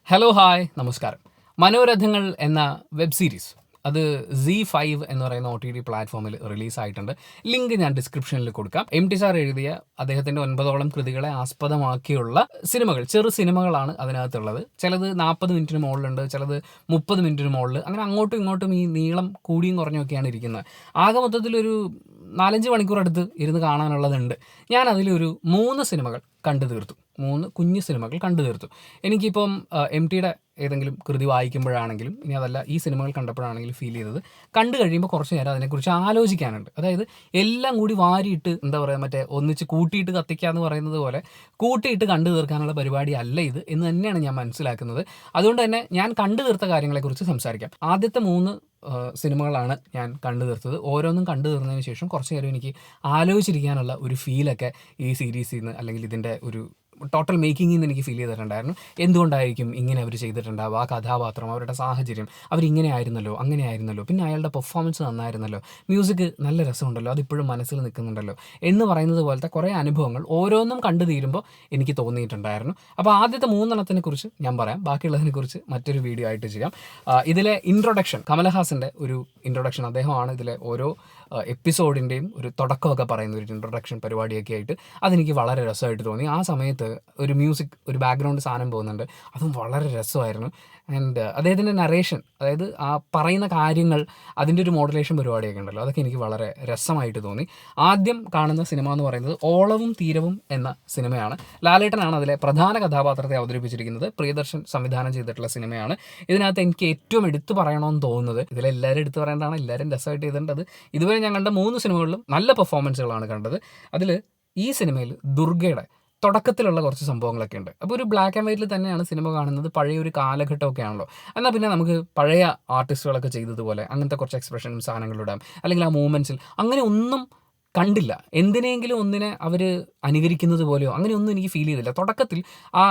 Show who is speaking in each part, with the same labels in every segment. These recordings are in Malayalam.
Speaker 1: ഹലോ ഹായ് നമസ്കാരം. മനോരഥങ്ങൾ എന്ന വെബ് സീരീസ് അത് Z5 എന്ന് പറയുന്ന OTT പ്ലാറ്റ്ഫോമിൽ റിലീസായിട്ടുണ്ട്. ലിങ്ക് ഞാൻ ഡിസ്ക്രിപ്ഷനിൽ കൊടുക്കാം. MT സാർ എഴുതിയ അദ്ദേഹത്തിൻ്റെ 9ഓളം കൃതികളെ ആസ്പദമാക്കിയുള്ള സിനിമകൾ, ചെറു സിനിമകളാണ് അതിനകത്തുള്ളത്. ചിലത് 40 മിനിറ്റിന് മുകളിലുണ്ട്, ചിലത് 30 മിനിറ്റിന് മുകളിൽ, അങ്ങനെ അങ്ങോട്ടും ഇങ്ങോട്ടും ഈ നീളം കൂടിയും കുറഞ്ഞൊക്കെയാണ് ഇരിക്കുന്നത്. ആകെ മൊത്തത്തിലൊരു 4-5 മണിക്കൂർ അടുത്ത് ഇരുന്ന് കാണാനുള്ളതുണ്ട്. ഞാൻ അതിലൊരു 3 സിനിമകൾ കണ്ടു തീർത്തു. 3 കുഞ്ഞു സിനിമകൾ കണ്ടു തീർത്തു. എനിക്കിപ്പം MTയുടെ ഏതെങ്കിലും കൃതി വായിക്കുമ്പോഴാണെങ്കിലും ഇനി അതല്ല ഈ സിനിമകൾ കണ്ടപ്പോഴാണെങ്കിലും ഫീൽ ചെയ്തത്, കണ്ടു കഴിയുമ്പോൾ കുറച്ച് നേരം അതിനെക്കുറിച്ച് ആലോചിക്കാനുണ്ട്. അതായത് എല്ലാം കൂടി വാരിയിട്ട് എന്താ പറയുക, മറ്റേ ഒന്നിച്ച് കൂട്ടിയിട്ട് കത്തിക്കുക എന്ന് പറയുന്നത് പോലെ കൂട്ടിയിട്ട് കണ്ടു തീർക്കാനുള്ള പരിപാടി അല്ല ഇത് എന്ന് തന്നെയാണ് ഞാൻ മനസ്സിലാക്കുന്നത്. അതുകൊണ്ട് തന്നെ ഞാൻ കണ്ടു തീർത്ത കാര്യങ്ങളെക്കുറിച്ച് സംസാരിക്കാം. ആദ്യത്തെ 3 സിനിമകളാണ് ഞാൻ കണ്ടു തീർത്തത്. ഓരോന്നും കണ്ടു തീർന്നതിന് ശേഷം കുറച്ച് നേരം എനിക്ക് ആലോചിച്ചിരിക്കാനുള്ള ഒരു ഫീലൊക്കെ ഈ സീരീസിൽ നിന്ന് അല്ലെങ്കിൽ ഇതിൻ്റെ ഒരു ടോട്ടൽ മേക്കിങ്ങിൽ നിന്ന് എനിക്ക് ഫീൽ ചെയ്തിട്ടുണ്ടായിരുന്നു. എന്തുകൊണ്ടായിരിക്കും ഇങ്ങനെ അവർ ചെയ്തിട്ടുണ്ടാവുക, ആ കഥാപാത്രം, അവരുടെ സാഹചര്യം, അവരിങ്ങനെ ആയിരുന്നല്ലോ, അങ്ങനെ ആയിരുന്നല്ലോ, പിന്നെ അയാളുടെ പെർഫോമൻസ് നന്നായിരുന്നല്ലോ, മ്യൂസിക് നല്ല രസമുണ്ടല്ലോ, അതിപ്പോഴും മനസ്സിൽ നിൽക്കുന്നുണ്ടല്ലോ എന്ന് പറയുന്നത് പോലത്തെ കുറേ അനുഭവങ്ങൾ ഓരോന്നും കണ്ടു തീരുമ്പോൾ എനിക്ക് തോന്നിയിട്ടുണ്ടായിരുന്നു. അപ്പോൾ ആദ്യത്തെ 3 കുറിച്ച് ഞാൻ പറയാം, ബാക്കിയുള്ളതിനെക്കുറിച്ച് മറ്റൊരു വീഡിയോ ആയിട്ട് ചെയ്യാം. ഇതിലെ ഇൻട്രൊഡക്ഷൻ, കമലഹാസൻ്റെ ഒരു ഇൻട്രൊഡക്ഷൻ, അദ്ദേഹമാണ് ഇതിലെ ഓരോ എപ്പിസോഡിൻ്റെയും ഒരു തുടക്കമൊക്കെ പറയുന്ന ഒരു ഇൻട്രൊഡക്ഷൻ പരിപാടിയൊക്കെ ആയിട്ട് അതെനിക്ക് വളരെ രസമായിട്ട് തോന്നി. ആ സമയത്ത് ഒരു മ്യൂസിക്, ഒരു ബാക്ക്ഗ്രൗണ്ട് സാധനം പോകുന്നുണ്ട്, അതും വളരെ രസമായിരുന്നു. ആൻഡ് അദ്ദേഹത്തിൻ്റെ നറേഷൻ, അതായത് ആ പറയുന്ന കാര്യങ്ങൾ, അതിൻ്റെ ഒരു മോഡുലേഷൻ പരിപാടിയൊക്കെ ഉണ്ടല്ലോ, അതൊക്കെ എനിക്ക് വളരെ രസമായിട്ട് തോന്നി. ആദ്യം കാണുന്ന സിനിമ എന്ന് പറയുന്നത് ഓളവും തീരവും എന്ന സിനിമയാണ്. ലാലേട്ടനാണ് അതിലെ പ്രധാന കഥാപാത്രത്തെ അവതരിപ്പിച്ചിരിക്കുന്നത്. പ്രിയദർശൻ സംവിധാനം ചെയ്തിട്ടുള്ള സിനിമയാണ്. ഇതിനകത്ത് എനിക്ക് ഏറ്റവും എടുത്തു പറയണമെന്ന് തോന്നുന്നത്, ഇതിലെല്ലാവരും എടുത്തു പറയേണ്ടതാണ്, എല്ലാവരും രസമായിട്ട് ചെയ്തിട്ടുണ്ട്. ഇതുവരെ ഞാൻ കണ്ട 3 സിനിമകളിലും നല്ല പെർഫോമൻസുകളാണ് കണ്ടത്. അതിൽ ഈ സിനിമയിൽ ദുർഗയുടെ തുടക്കത്തിലുള്ള കുറച്ച് സംഭവങ്ങളൊക്കെ ഉണ്ട്. അപ്പോൾ ഒരു ബ്ലാക്ക് ആൻഡ് വൈറ്റിൽ തന്നെയാണ് സിനിമ കാണുന്നത്, പഴയ ഒരു കാലഘട്ടമൊക്കെ ആണല്ലോ. എന്നാൽ പിന്നെ നമുക്ക് പഴയ ആർട്ടിസ്റ്റുകളൊക്കെ ചെയ്തതുപോലെ അങ്ങനത്തെ കുറച്ച് എക്സ്പ്രഷനും സാധനങ്ങളിടാം, അല്ലെങ്കിൽ ആ മൂമെൻറ്റ്സിൽ അങ്ങനെ ഒന്നും കണ്ടില്ല. എന്തിനെങ്കിലും ഒന്നിനെ അവർ അനുകരിക്കുന്നത് പോലെയോ അങ്ങനെയൊന്നും എനിക്ക് ഫീൽ ചെയ്തില്ല. തുടക്കത്തിൽ ആ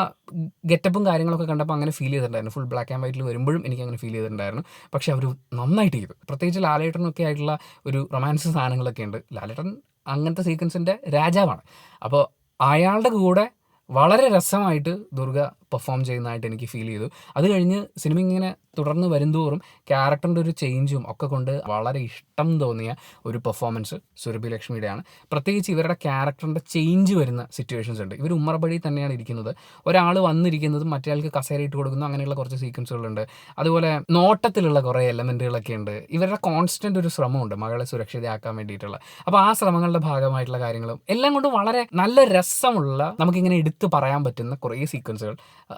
Speaker 1: ഗെറ്റപ്പും കാര്യങ്ങളൊക്കെ കണ്ടപ്പോൾ അങ്ങനെ ഫീൽ ചെയ്തിട്ടുണ്ടായിരുന്നു. ഫുൾ ബ്ലാക്ക് ആൻഡ് വൈറ്റിൽ വരുമ്പോഴും എനിക്ക് അങ്ങനെ ഫീൽ ചെയ്തിട്ടുണ്ടായിരുന്നു. പക്ഷേ അവർ നന്നായിട്ട് ചെയ്തു. പ്രത്യേകിച്ച് ലാലേട്ടനൊക്കെ ആയിട്ടുള്ള ഒരു റൊമാൻസ് സാധനങ്ങളൊക്കെ ഉണ്ട്. ലാലേട്ടൻ അങ്ങനത്തെ സീക്വൻസിൻ്റെ രാജാവാണ്. അപ്പോൾ അയാളുടെ കൂടെ വളരെ രസമായിട്ട് ദുർഗ പെർഫോം ചെയ്യുന്നതായിട്ട് എനിക്ക് ഫീൽ ചെയ്തു. അത് കഴിഞ്ഞ് സിനിമ ഇങ്ങനെ തുടർന്ന് വരുന്തോറും ക്യാരക്ടറിൻ്റെ ഒരു ചേഞ്ചും ഒക്കെ കൊണ്ട് വളരെ ഇഷ്ടം തോന്നിയ ഒരു പെർഫോമൻസ് സുരഭി ലക്ഷ്മിയുടെയാണ്. പ്രത്യേകിച്ച് ഇവരുടെ ക്യാരക്ടറിൻ്റെ ചേഞ്ച് വരുന്ന സിറ്റുവേഷൻസ് ഉണ്ട്. ഇവർ ഉമ്മറപ്പടി തന്നെയാണ് ഇരിക്കുന്നത്. ഒരാൾ വന്നിരിക്കുന്നതും മറ്റേയാൾക്ക് കസേര ഇട്ട് കൊടുക്കുന്നു, അങ്ങനെയുള്ള കുറച്ച് സീക്വൻസുകളുണ്ട്. അതുപോലെ നോട്ടത്തിലുള്ള കുറേ എലമെൻറ്റുകളൊക്കെ ഉണ്ട്. ഇവരുടെ കോൺസ്റ്റൻ്റ് ഒരു ശ്രമമുണ്ട് മകളെ സുരക്ഷിതയാക്കാൻ വേണ്ടിയിട്ടുള്ള. അപ്പോൾ ആ ശ്രമങ്ങളുടെ ഭാഗമായിട്ടുള്ള കാര്യങ്ങളും എല്ലാം കൊണ്ടും വളരെ നല്ല രസമുള്ള, നമുക്കിങ്ങനെ എടുത്തു പറയാൻ പറ്റുന്ന കുറേ സീക്വൻസുകൾ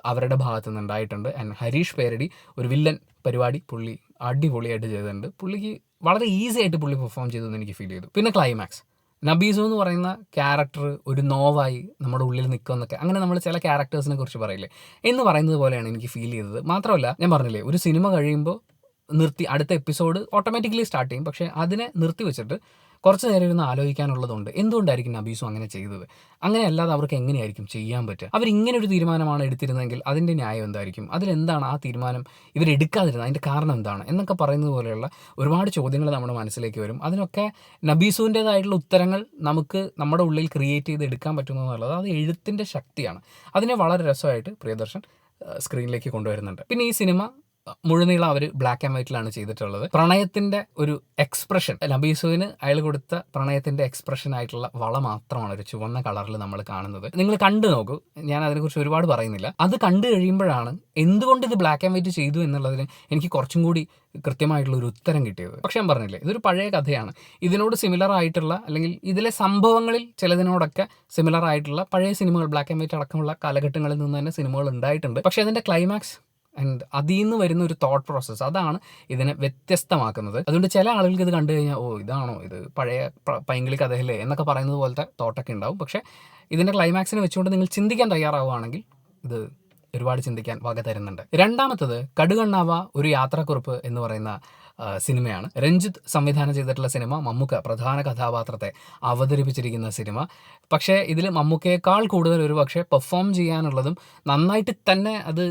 Speaker 1: അവരുടെ ഭാഗത്തു നിന്ന് ഉണ്ടായിട്ടുണ്ട്. ആൻഡ് ഹരീഷ് പേരടി ഒരു വില്ലൻ പരിപാടി പുള്ളി അടിപൊളിയായിട്ട് ചെയ്തിട്ടുണ്ട്. പുള്ളിക്ക് വളരെ ഈസി ആയിട്ട് പുള്ളി പെർഫോം ചെയ്തതെന്ന് എനിക്ക് ഫീൽ ചെയ്തു. പിന്നെ ക്ലൈമാക്സ്, നബീസു എന്ന് പറയുന്ന ക്യാരക്ടർ ഒരു നോവായി നമ്മുടെ ഉള്ളിൽ നിൽക്കുമെന്നൊക്കെ, അങ്ങനെ നമ്മൾ ചില ക്യാരക്ടേഴ്സിനെ കുറിച്ച് പറയില്ലേ എന്ന് പറയുന്നത് പോലെയാണ് എനിക്ക് ഫീൽ ചെയ്തത്. മാത്രമല്ല, ഞാൻ പറഞ്ഞില്ലേ, ഒരു സിനിമ കഴിയുമ്പോൾ നിർത്തി അടുത്ത എപ്പിസോഡ് ഓട്ടോമാറ്റിക്കലി സ്റ്റാർട്ട് ചെയ്യും. പക്ഷേ അതിനെ നിർത്തി വെച്ചിട്ട് കുറച്ച് നേരം ഇരുന്ന് ആലോചിക്കാനുള്ളതുണ്ട്. എന്തുകൊണ്ടായിരിക്കും നബീസു അങ്ങനെ ചെയ്തത്? അങ്ങനെയല്ലാതെ അവർക്ക് എങ്ങനെയായിരിക്കും ചെയ്യാൻ പറ്റുക? അവരിങ്ങനെ ഒരു തീരുമാനമാണ് എടുത്തിരുന്നതെങ്കിൽ അതിൻ്റെ ന്യായം എന്തായിരിക്കും? അതിലെന്താണ് ആ തീരുമാനം ഇവരെടുക്കാതിരുന്നത്? അതിൻ്റെ കാരണം എന്താണ് എന്നൊക്കെ പറയുന്നത് പോലെയുള്ള ഒരുപാട് ചോദ്യങ്ങൾ നമ്മുടെ മനസ്സിലേക്ക് വരും. അതിനൊക്കെ നബീസുവിൻ്റേതായിട്ടുള്ള ഉത്തരങ്ങൾ നമുക്ക് നമ്മുടെ ഉള്ളിൽ ക്രിയേറ്റ് ചെയ്ത് എടുക്കാൻ പറ്റുന്നു എന്നുള്ളത് അത് എഴുത്തിൻ്റെ ശക്തിയാണ്. അതിനെ വളരെ രസമായിട്ട് പ്രിയദർശൻ സ്ക്രീനിലേക്ക് കൊണ്ടുവരുന്നുണ്ട്. പിന്നെ ഈ സിനിമ മുഴുനീളം അവർ ബ്ലാക്ക് ആൻഡ് വൈറ്റിലാണ് ചെയ്തിട്ടുള്ളത്. പ്രണയത്തിൻ്റെ ഒരു എക്സ്പ്രഷൻ, നബീസുവിന് അയാൾ കൊടുത്ത പ്രണയത്തിൻ്റെ എക്സ്പ്രഷൻ ആയിട്ടുള്ള വള മാത്രമാണ് ഒരു ചുവന്ന കളറിൽ നമ്മൾ കാണുന്നത്. നിങ്ങൾ കണ്ടു നോക്കൂ, ഞാൻ അതിനെക്കുറിച്ച് ഒരുപാട് പറയുന്നില്ല. അത് കണ്ടു കഴിയുമ്പോഴാണ് എന്തുകൊണ്ട് ഇത് ബ്ലാക്ക് ആൻഡ് വൈറ്റ് ചെയ്തു എന്നുള്ളതിന് എനിക്ക് കുറച്ചും കൂടി കൃത്യമായിട്ടുള്ള ഒരു ഉത്തരം കിട്ടിയത്. പക്ഷേ ഞാൻ പറഞ്ഞില്ലേ, ഇതൊരു പഴയ കഥയാണ്. ഇതിനോട് സിമിലർ ആയിട്ടുള്ള, അല്ലെങ്കിൽ ഇതിലെ സംഭവങ്ങളിൽ ചിലതിനോടൊക്കെ സിമിലർ ആയിട്ടുള്ള പഴയ സിനിമകൾ, ബ്ലാക്ക് ആൻഡ് വൈറ്റ് അടക്കമുള്ള കാലഘട്ടങ്ങളിൽ നിന്ന് തന്നെ സിനിമകൾ ഉണ്ടായിട്ടുണ്ട്. പക്ഷേ അതിൻ്റെ ക്ലൈമാക്സ് ആൻഡ് അതിൽ നിന്ന് വരുന്ന ഒരു തോട്ട് പ്രോസസ്സ്, അതാണ് ഇതിനെ വ്യത്യസ്തമാക്കുന്നത്. അതുകൊണ്ട് ചില ആളുകൾക്ക് ഇത് കണ്ടു കഴിഞ്ഞാൽ, ഓ ഇതാണോ ഇത്, പഴയ പൈങ്കിളി കഥയല്ലേ എന്നൊക്കെ പറയുന്നത് പോലത്തെ തോട്ടൊക്കെ ഉണ്ടാവും. പക്ഷേ ഇതിൻ്റെ ക്ലൈമാക്സിനെ വെച്ചുകൊണ്ട് നിങ്ങൾ ചിന്തിക്കാൻ തയ്യാറാവുകയാണെങ്കിൽ ഇത് ഒരുപാട് ചിന്തിക്കാൻ വക തരുന്നുണ്ട്. രണ്ടാമത്തത് കടുകണ്ണാവ ഒരു യാത്രാക്കുറിപ്പ് എന്ന് പറയുന്ന സിനിമയാണ്. രഞ്ജിത്ത് സംവിധാനം ചെയ്തിട്ടുള്ള സിനിമ, മമ്മൂക്ക പ്രധാന കഥാപാത്രത്തെ അവതരിപ്പിച്ചിരിക്കുന്ന സിനിമ. പക്ഷേ ഇതിൽ മമ്മൂക്കയേക്കാൾ കൂടുതൽ ഒരു പക്ഷേ പെർഫോം ചെയ്യാനുള്ളതും നന്നായിട്ട് തന്നെ അത്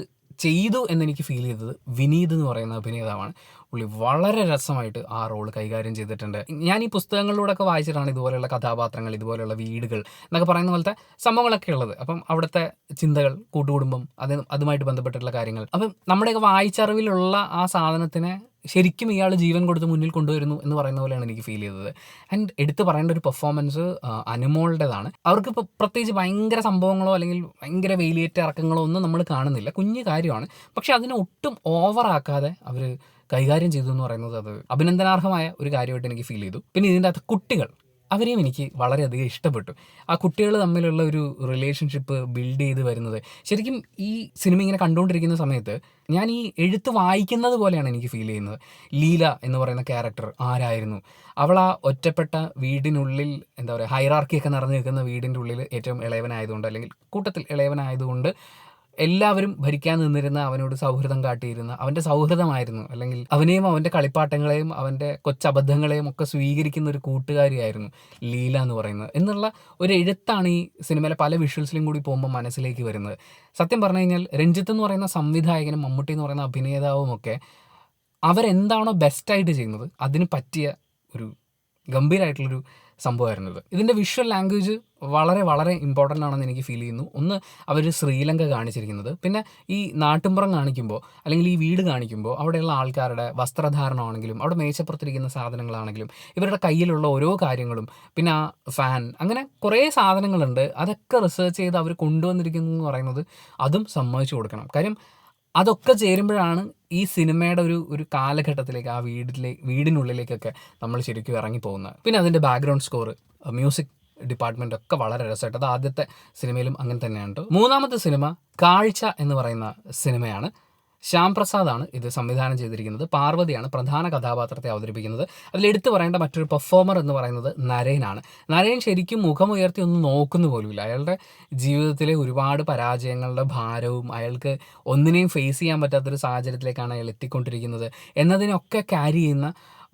Speaker 1: ചെയ്തു എന്നെനിക്ക് ഫീൽ ചെയ്തത് വിനീത് എന്ന് പറയുന്ന അഭിനേതാവാണ്. പുള്ളി വളരെ രസമായിട്ട് ആ റോൾ കൈകാര്യം ചെയ്തിട്ടുണ്ട്. ഞാൻ ഈ പുസ്തകങ്ങളിലൂടെയൊക്കെ വായിച്ചിട്ടാണ് ഇതുപോലെയുള്ള കഥാപാത്രങ്ങൾ, ഇതുപോലെയുള്ള വീടുകൾ എന്നൊക്കെ പറയുന്ന പോലത്തെ സംഭവങ്ങളൊക്കെ ഉള്ളത്. അപ്പം അവിടുത്തെ ചിന്തകൾ, കൂട്ടുകുടുംബം, അതുമായിട്ട് ബന്ധപ്പെട്ടിട്ടുള്ള കാര്യങ്ങൾ, അപ്പം നമ്മുടെയൊക്കെ വായിച്ചറിവിലുള്ള ആ സാധനത്തിനെ ശരിക്കും ഇയാൾ ജീവൻ കൊടുത്ത് മുന്നിൽ കൊണ്ടുവരുന്നു എന്ന് പറയുന്ന പോലെയാണ് എനിക്ക് ഫീൽ ചെയ്തത്. ആൻഡ് എടുത്ത് പറയേണ്ട ഒരു പെർഫോമൻസ് അനുമോളുടേതാണ്. അവർക്ക് ഇപ്പോൾ പ്രത്യേകിച്ച് ഭയങ്കര സംഭവങ്ങളോ അല്ലെങ്കിൽ ഭയങ്കര വേലിയേറ്റ ഇറക്കങ്ങളോ ഒന്നും നമ്മൾ കാണുന്നില്ല, കുഞ്ഞു കാര്യമാണ്. പക്ഷെ അതിനെ ഒട്ടും ഓവറാക്കാതെ അവർ കൈകാര്യം ചെയ്തു എന്ന് പറയുന്നത് അത് അഭിനന്ദനാർഹമായ ഒരു കാര്യമായിട്ട് എനിക്ക് ഫീൽ ചെയ്തു. പിന്നെ ഇതിൻ്റെ അകത്ത് കുട്ടികൾ, അവരെയും എനിക്ക് വളരെയധികം ഇഷ്ടപ്പെട്ടു. ആ കുട്ടികൾ തമ്മിലുള്ള ഒരു റിലേഷൻഷിപ്പ് ബിൽഡ് ചെയ്ത് വരുന്നത് ശരിക്കും ഈ സിനിമ ഇങ്ങനെ കണ്ടുകൊണ്ടിരിക്കുന്ന സമയത്ത് ഞാൻ ഈ എഴുത്ത് വായിക്കുന്നത് പോലെയാണ് എനിക്ക് ഫീൽ ചെയ്യുന്നത്. ലീല എന്ന് പറയുന്ന ക്യാരക്ടർ ആരായിരുന്നു? അവൾ ആ ഒറ്റപ്പെട്ട വീടിനുള്ളിൽ, എന്താ പറയുക, ഹൈറാർക്കിയൊക്കെ നിറഞ്ഞു നിൽക്കുന്ന വീടിൻ്റെ ഉള്ളിൽ ഏറ്റവും ഇളയവനായതുകൊണ്ട്, അല്ലെങ്കിൽ കൂട്ടത്തിൽ ഇളയവനായതുകൊണ്ട് എല്ലാവരും ഭരിക്കാൻ നിന്നിരുന്ന അവനോട് സൗഹൃദം കാട്ടിയിരുന്ന, അവൻ്റെ സൗഹൃദമായിരുന്നു, അല്ലെങ്കിൽ അവനെയും അവൻ്റെ കളിപ്പാട്ടങ്ങളെയും അവൻ്റെ കൊച്ചബദ്ധങ്ങളെയും ഒക്കെ സ്വീകരിക്കുന്ന ഒരു കൂട്ടുകാരിയായിരുന്നു ലീല എന്ന് പറയുന്നത് എന്നുള്ള ഒരു എഴുത്താണ് ഈ സിനിമയിലെ പല വിഷ്വൽസിലും കൂടി പോകുമ്പോൾ മനസ്സിലേക്ക് വരുന്നത്. സത്യം പറഞ്ഞു കഴിഞ്ഞാൽ രഞ്ജിത്ത് എന്ന് പറയുന്ന സംവിധായകനും മമ്മൂട്ടി എന്ന് പറയുന്ന അഭിനേതാവും ഒക്കെ അവരെന്താണോ ബെസ്റ്റായിട്ട് ചെയ്യുന്നത് അതിന് പറ്റിയ ഒരു ഗംഭീരമായിട്ടുള്ളൊരു സംഭവമായിരുന്നു ഇത്. ഇതിൻ്റെ വിഷ്വൽ ലാംഗ്വേജ് വളരെ വളരെ ഇമ്പോർട്ടൻ്റ് ആണെന്ന് എനിക്ക് ഫീൽ ചെയ്യുന്നു. ഒന്ന്, അവർ ശ്രീലങ്ക കാണിച്ചിരിക്കുന്നത്, പിന്നെ ഈ നാട്ടിൻപുറം കാണിക്കുമ്പോൾ അല്ലെങ്കിൽ ഈ വീട് കാണിക്കുമ്പോൾ അവിടെയുള്ള ആൾക്കാരുടെ വസ്ത്രധാരണമാണെങ്കിലും അവിടെ മേശപ്പുറത്തിരിക്കുന്ന സാധനങ്ങളാണെങ്കിലും ഇവരുടെ കയ്യിലുള്ള ഓരോ കാര്യങ്ങളും, പിന്നെ ആ ഫാൻ, അങ്ങനെ കുറേ സാധനങ്ങളുണ്ട്. അതൊക്കെ റിസർച്ച് ചെയ്ത് അവർ കൊണ്ടുവന്നിരിക്കുന്നു എന്ന് പറയുന്നത് അതും സമ്മതിച്ചു കൊടുക്കണം. കാര്യം അതൊക്കെ ചേരുമ്പോഴാണ് ഈ സിനിമയുടെ ഒരു കാലഘട്ടത്തിലേക്ക്, ആ വീടിനുള്ളിലേക്കൊക്കെ നമ്മൾ ശരിക്കും ഇറങ്ങിപ്പോകുന്നത്. പിന്നെ അതിൻ്റെ ബാക്ക്ഗ്രൗണ്ട് സ്കോർ, മ്യൂസിക് ഡിപ്പാർട്ട്മെൻ്റ് ഒക്കെ വളരെ രസമായിട്ട്, അത് ആദ്യത്തെ സിനിമയിലും അങ്ങനെ തന്നെയാണ്. മൂന്നാമത്തെ സിനിമ കാഴ്ച എന്ന് പറയുന്ന സിനിമയാണ്. ശ്യാം പ്രസാദാണ് ഇത് സംവിധാനം ചെയ്തിരിക്കുന്നത്. പാർവതിയാണ് പ്രധാന കഥാപാത്രത്തെ അവതരിപ്പിക്കുന്നത്. അതിലെടുത്ത് പറയേണ്ട മറ്റൊരു പെർഫോമർ എന്ന് പറയുന്നത് നരേനാണ്. നരേൻ ശരിക്കും മുഖമുയർത്തി ഒന്നും നോക്കുന്നു പോലുമില്ല. അയാളുടെ ജീവിതത്തിലെ ഒരുപാട് പരാജയങ്ങളുടെ ഭാരവും അയാൾക്ക് ഒന്നിനെയും ഫേസ് ചെയ്യാൻ പറ്റാത്തൊരു സാഹചര്യത്തിലേക്കാണ് അയാൾ എത്തിക്കൊണ്ടിരിക്കുന്നത് എന്നതിനൊക്കെ ക്യാരി ചെയ്യുന്ന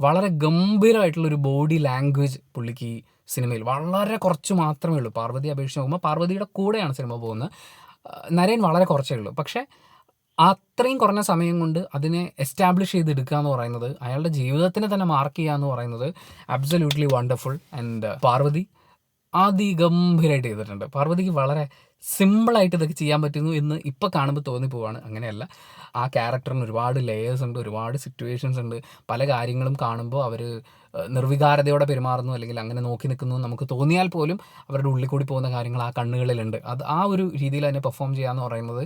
Speaker 1: വളരെ ഗംഭീരമായിട്ടുള്ളൊരു ബോഡി ലാംഗ്വേജ് പുള്ളിക്ക് ഈ സിനിമയിൽ വളരെ കുറച്ച് മാത്രമേ ഉള്ളൂ. പാർവതി അപേക്ഷിച്ച് നോക്കുമ്പോൾ പാർവതിയുടെ കൂടെയാണ് സിനിമ പോകുന്നത്. നരേൻ വളരെ കുറച്ചേ ഉള്ളൂ. പക്ഷേ അത്രയും കുറഞ്ഞ സമയം കൊണ്ട് അതിനെ എസ്റ്റാബ്ലിഷ് ചെയ്തെടുക്കുക എന്ന് പറയുന്നത്, അയാളുടെ ജീവിതത്തിനെ തന്നെ മാർക്ക് ചെയ്യുക എന്ന് പറയുന്നത് അബ്സല്യൂട്ട്ലി വണ്ടർഫുൾ. ആൻഡ് പാർവതി അതിഗംഭീരമായിട്ട് ചെയ്തിട്ടുണ്ട്. പാർവതിക്ക് വളരെ സിമ്പിളായിട്ട് ഇതൊക്കെ ചെയ്യാൻ പറ്റുന്നു എന്ന് ഇപ്പോൾ കാണുമ്പോൾ തോന്നിപ്പോവാണ്. അങ്ങനെയല്ല, ആ ക്യാരക്ടറിന് ഒരുപാട് ലെയേഴ്സ് ഉണ്ട്, ഒരുപാട് സിറ്റുവേഷൻസ് ഉണ്ട്. പല കാര്യങ്ങളും കാണുമ്പോൾ അവർ നിർവികാരതയോടെ പെരുമാറുന്നു അല്ലെങ്കിൽ അങ്ങനെ നോക്കി നിൽക്കുന്നു നമുക്ക് തോന്നിയാൽ പോലും അവരുടെ ഉള്ളിൽ കൂടി പോകുന്ന കാര്യങ്ങൾ ആ കണ്ണുകളിലുണ്ട്. അത് ആ ഒരു രീതിയിൽ തന്നെ പെർഫോം ചെയ്യുക എന്ന് പറയുന്നത്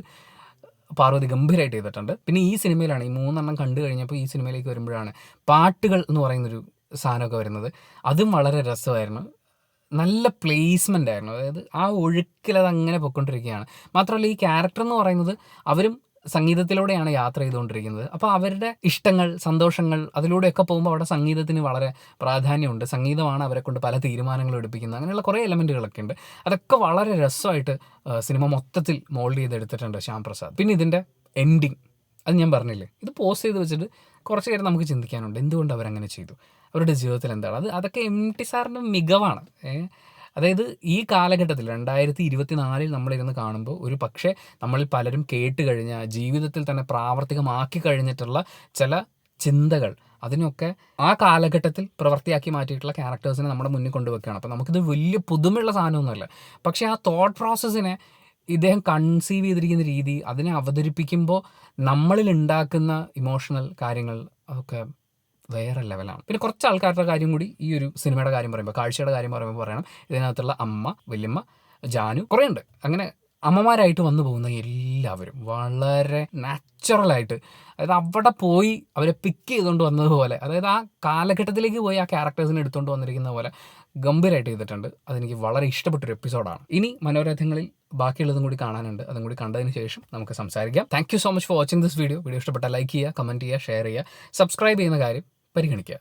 Speaker 1: പാർവതി ഗംഭീരമായിട്ട് ചെയ്തിട്ടുണ്ട്. പിന്നെ ഈ സിനിമയിലാണ്, ഈ 3 എണ്ണം കണ്ടു കഴിഞ്ഞപ്പോൾ ഈ സിനിമയിലേക്ക് വരുമ്പോഴാണ് പാട്ടുകൾ എന്ന് പറയുന്നൊരു സാധനമൊക്കെ വരുന്നത്. അതും വളരെ രസമായിരുന്നു. നല്ല പ്ലേസ്മെൻ്റ് ആയിരുന്നു. അതായത് ആ ഒഴുക്കിൽ അതങ്ങനെ പൊയ്ക്കൊണ്ടിരിക്കുകയാണ്. മാത്രമല്ല ഈ ക്യാരക്ടർ എന്ന് പറയുന്നത് അവരും സംഗീതത്തിലൂടെയാണ് യാത്ര ചെയ്തുകൊണ്ടിരിക്കുന്നത്. അപ്പോൾ അവരുടെ ഇഷ്ടങ്ങൾ, സന്തോഷങ്ങൾ, അതിലൂടെയൊക്കെ പോകുമ്പോൾ അവിടെ സംഗീതത്തിന് വളരെ പ്രാധാന്യമുണ്ട്. സംഗീതമാണ് അവരെ കൊണ്ട് പല തീരുമാനങ്ങളും എടുപ്പിക്കുന്നത്. അങ്ങനെയുള്ള കുറേ എലമെൻറ്റുകളൊക്കെ ഉണ്ട്. അതൊക്കെ വളരെ രസമായിട്ട് സിനിമ മൊത്തത്തിൽ മോൾഡ് ചെയ്തെടുത്തിട്ടുണ്ട് ശ്യാം പ്രസാദ്. പിന്നെ ഇതിൻ്റെ എൻഡിങ്, അത് ഞാൻ പറഞ്ഞില്ലേ, ഇത് പോസ്റ്റ് ചെയ്ത് വെച്ചിട്ട് കുറച്ച് നേരം നമുക്ക് ചിന്തിക്കാനുണ്ട്. എന്തുകൊണ്ട് അവരങ്ങനെ ചെയ്തു, അവരുടെ ജീവിതത്തിൽ എന്താണ് അതൊക്കെ MT സാറിൻ്റെ മികവാണ്. അതായത് ഈ കാലഘട്ടത്തിൽ 2024 നമ്മളിരുന്ന് കാണുമ്പോൾ ഒരു പക്ഷേ നമ്മളിൽ പലരും കേട്ട് കഴിഞ്ഞ, ജീവിതത്തിൽ തന്നെ പ്രാവർത്തികമാക്കി കഴിഞ്ഞിട്ടുള്ള ചില ചിന്തകൾ, അതിനൊക്കെ ആ കാലഘട്ടത്തിൽ പ്രവൃത്തിയാക്കി മാറ്റിയിട്ടുള്ള ക്യാരക്ടേഴ്സിനെ നമ്മുടെ മുന്നിൽ കൊണ്ടുവെക്കുകയാണ്. അപ്പോൾ നമുക്കിത് വലിയ പുതുമയുള്ള സാധനമൊന്നുമല്ല. പക്ഷേ ആ തോട്ട് പ്രോസസ്സിനെ ഇദ്ദേഹം കൺസീവ് ചെയ്തിരിക്കുന്ന രീതി, അതിനെ അവതരിപ്പിക്കുമ്പോൾ നമ്മളിൽ ഉണ്ടാക്കുന്ന ഇമോഷണൽ കാര്യങ്ങൾ, അതൊക്കെ വേറെ ലെവലാണ്. പിന്നെ കുറച്ച് ആൾക്കാരുടെ കാര്യം കൂടി ഈ ഒരു സിനിമയുടെ കാര്യം പറയുമ്പോൾ, കാഴ്ചയുടെ കാര്യം പറയുമ്പോൾ പറയണം. ഇതിനകത്തുള്ള അമ്മ, വല്യമ്മ, ജാനു, കുറേ ഉണ്ട്. അങ്ങനെ അമ്മമാരായിട്ട് വന്നു പോകുന്ന എല്ലാവരും വളരെ നാച്ചുറലായിട്ട്, അതായത് അവിടെ പോയി അവരെ പിക്ക് ചെയ്തുകൊണ്ട് വന്നതുപോലെ, അതായത് ആ കാലഘട്ടത്തിലേക്ക് പോയി ആ ക്യാരക്ടേഴ്സിനെ എടുത്തുകൊണ്ട് വന്നിരിക്കുന്ന പോലെ ഗംഭീരമായിട്ട് ചെയ്തിട്ടുണ്ട്. അതെനിക്ക് വളരെ ഇഷ്ടപ്പെട്ടൊരു എപ്പിസോഡാണ്. ഇനി മനോരഥങ്ങളിൽ ബാക്കിയുള്ളതും കൂടി കാണാനുണ്ട്. അതും കൂടി കണ്ടതിന് ശേഷം നമുക്ക് സംസാരിക്കാം. Thank you so much for watching this video. Video ഇഷ്ടപ്പെട്ടാൽ ലൈക്ക് ചെയ്യുക, കമൻറ്റ് ചെയ്യുക, ഷെയർ ചെയ്യുക, സബ്സ്ക്രൈബ് ചെയ്യുന്ന കാര്യം പരിഗണിക്കുക.